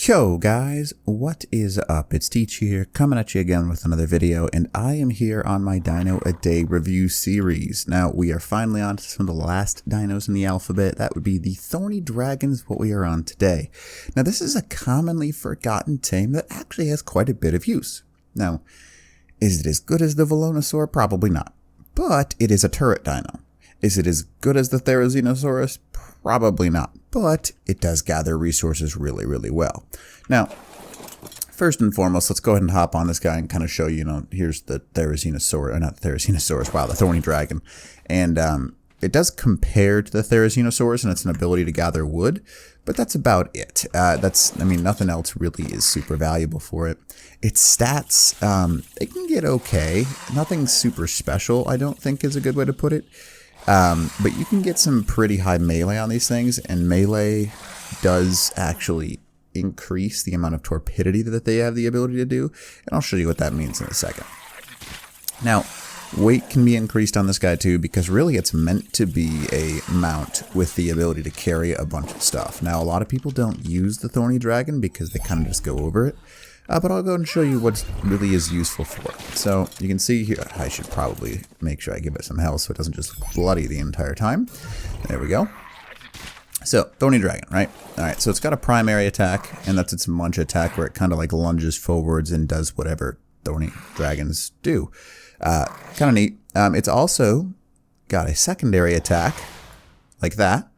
Yo guys, what is up? It's Teach here, coming at you again with another video, and I am here on my Dino a Day review series. Now, we are finally on to some of the last dinos in the alphabet. That would be the Thorny dragons, what we are on today. Now, this is a commonly forgotten tame that actually has quite a bit of use. Now, is it as good as the Velonosaur? Probably not. But it is a turret dino. Is it as good as the Therizinosaurus? Probably not, but it does gather resources really, really well. Now, first and foremost, let's go ahead and hop on this guy and kind of show you, here's the Therizinosaurus, or not Therizinosaurus, wow, the Thorny dragon. And it does compare to the Therizinosaurus in its ability to gather wood, but that's about it. Nothing else really is super valuable for it. Its stats, they can get okay. Nothing super special, I don't think is a good way to put it. But you can get some pretty high melee on these things, and melee does actually increase the amount of torpidity that they have the ability to do, and I'll show you what that means in a second. Now, weight can be increased on this guy too, because really it's meant to be a mount with the ability to carry a bunch of stuff. Now, a lot of people don't use the Thorny dragon because they kind of just go over it. But I'll go ahead and show you what really is useful for it. So you can see here, I should probably make sure I give it some health so it doesn't just bloody the entire time. There we go. So, Thorny dragon, right? Alright, so it's got a primary attack, and that's its Munch Attack, where it kind of like lunges forwards and does whatever Thorny dragons do. Kind of neat. It's also got a secondary attack, like that,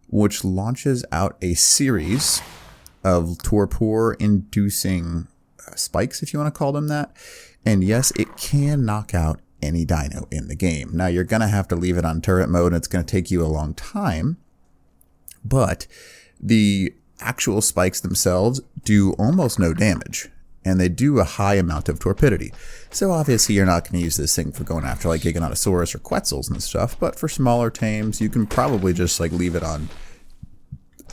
which launches out a series of torpor-inducing spikes, if you want to call them that. And yes, it can knock out any dino in the game. Now, you're going to have to leave it on turret mode, and it's going to take you a long time. But the actual spikes themselves do almost no damage, and they do a high amount of torpidity. So obviously, you're not going to use this thing for going after like Giganotosaurus or Quetzals and stuff, but for smaller tames, you can probably just like leave it on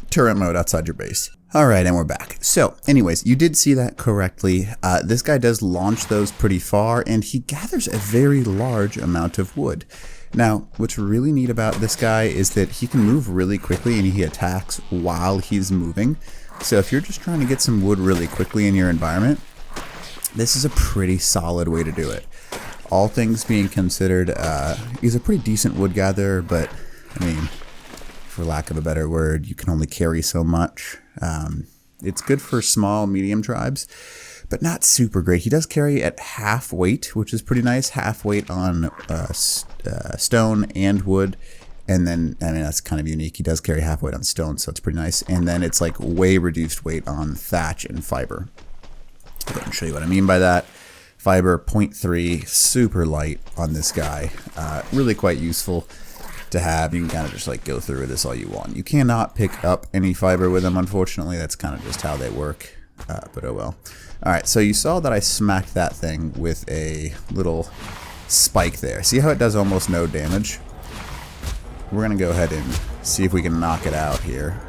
turret mode outside your base. Alright, and we're back. So, anyways, you did see that correctly. This guy does launch those pretty far, and he gathers a very large amount of wood. Now, what's really neat about this guy is that he can move really quickly, and he attacks while he's moving. So if you're just trying to get some wood really quickly in your environment, this is a pretty solid way to do it. All things being considered, he's a pretty decent wood gatherer, but, I mean, for lack of a better word, you can only carry so much. It's good for small, medium tribes, but not super great. He does carry at half weight, which is pretty nice. Half weight on stone and wood, and then, that's kind of unique. He does carry half weight on stone, so it's pretty nice. And then it's like way reduced weight on thatch and fiber. I'll go ahead and show you what I mean by that. Fiber 0.3, super light on this guy. Really quite useful to have. You can kind of just like go through this all you want. You cannot pick up any fiber with them, unfortunately. That's kind of just how they work, but oh well. Alright, so you saw that I smacked that thing with a little spike there. See how it does almost no damage? We're gonna go ahead and see if we can knock it out here.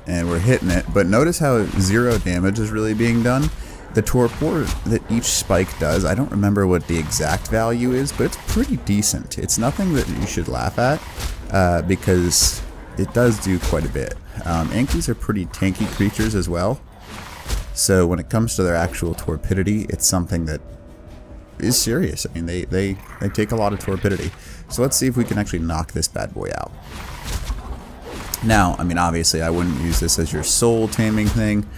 And we're hitting it, but notice how 0 damage is really being done. The torpor that each spike does, I don't remember what the exact value is, but it's pretty decent. It's nothing that you should laugh at, because it does do quite a bit. Ankies are pretty tanky creatures as well, so when it comes to their actual torpidity, it's something that is serious. I mean, they take a lot of torpidity. So let's see if we can actually knock this bad boy out. Now, I mean, obviously I wouldn't use this as your sole taming thing.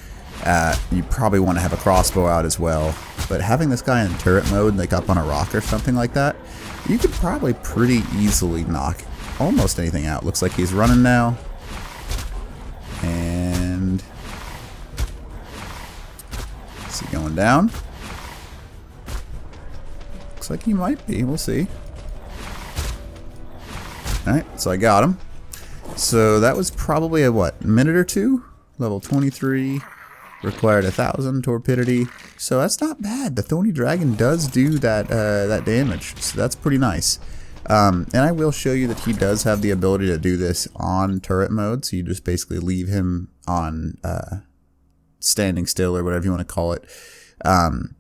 You probably want to have a crossbow out as well, but having this guy in turret mode, like up on a rock or something like that, you could probably pretty easily knock almost anything out. Looks like he's running now, and is he going down? Looks like he might be. We'll see. Alright, so I got him. So that was probably a minute or two? Level 23. Required 1,000 torpidity, so that's not bad. The Thorny dragon does do that that damage, so that's pretty nice. And I will show you that he does have the ability to do this on turret mode, so you just basically leave him on standing still or whatever you want to call it. And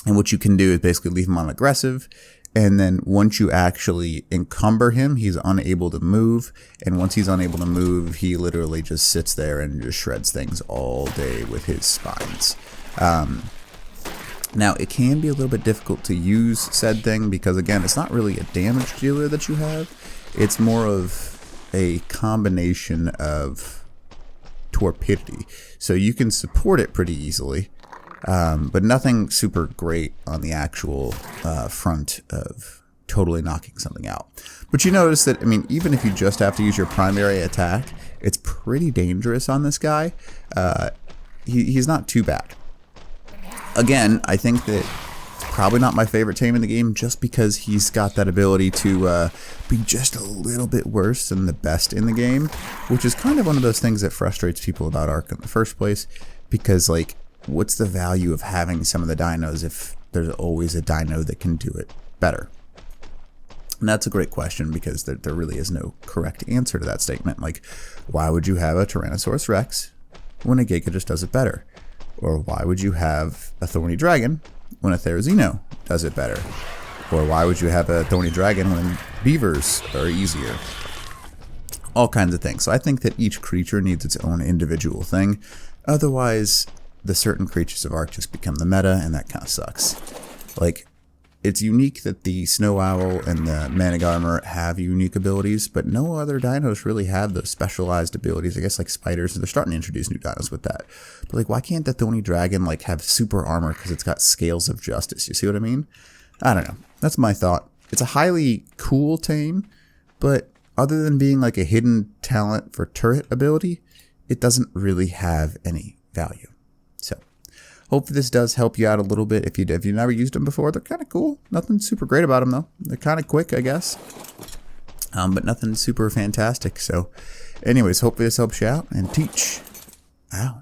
what you can do is basically leave him on aggressive, And then once you actually encumber him, he's unable to move. And once he's unable to move, he literally just sits there and just shreds things all day with his spines. Now, it can be a little bit difficult to use said thing because, again, it's not really a damage dealer that you have. It's more of a combination of torpidity. So you can support it pretty easily. But nothing super great on the actual front of totally knocking something out. But you notice that, I mean, even if you just have to use your primary attack, it's pretty dangerous on this guy. He's not too bad. Again, I think that it's probably not my favorite tame in the game just because he's got that ability to be just a little bit worse than the best in the game, which is kind of one of those things that frustrates people about Ark in the first place, because, like, what's the value of having some of the dinos if there's always a dino that can do it better? And that's a great question because there really is no correct answer to that statement. Like, why would you have a Tyrannosaurus Rex when a Giga just does it better? Or why would you have a Thorny Dragon when a Therizino does it better? Or why would you have a Thorny Dragon when beavers are easier? All kinds of things. So I think that each creature needs its own individual thing. Otherwise, the certain creatures of Ark just become the meta, and that kind of sucks. Like, it's unique that the Snow Owl and the Managarmr have unique abilities, but no other dinos really have those specialized abilities. I guess like spiders, they're starting to introduce new dinos with that. But like, why can't the Thorny Dragon like have super armor because it's got Scales of Justice? You see what I mean? I don't know. That's my thought. It's a highly cool tame, but other than being like a hidden talent for turret ability, it doesn't really have any value. So, hopefully this does help you out a little bit. If you've never used them before, they're kind of cool. Nothing super great about them though. They're kind of quick, I guess. But nothing super fantastic. So, anyways, hopefully this helps you out. And teach out.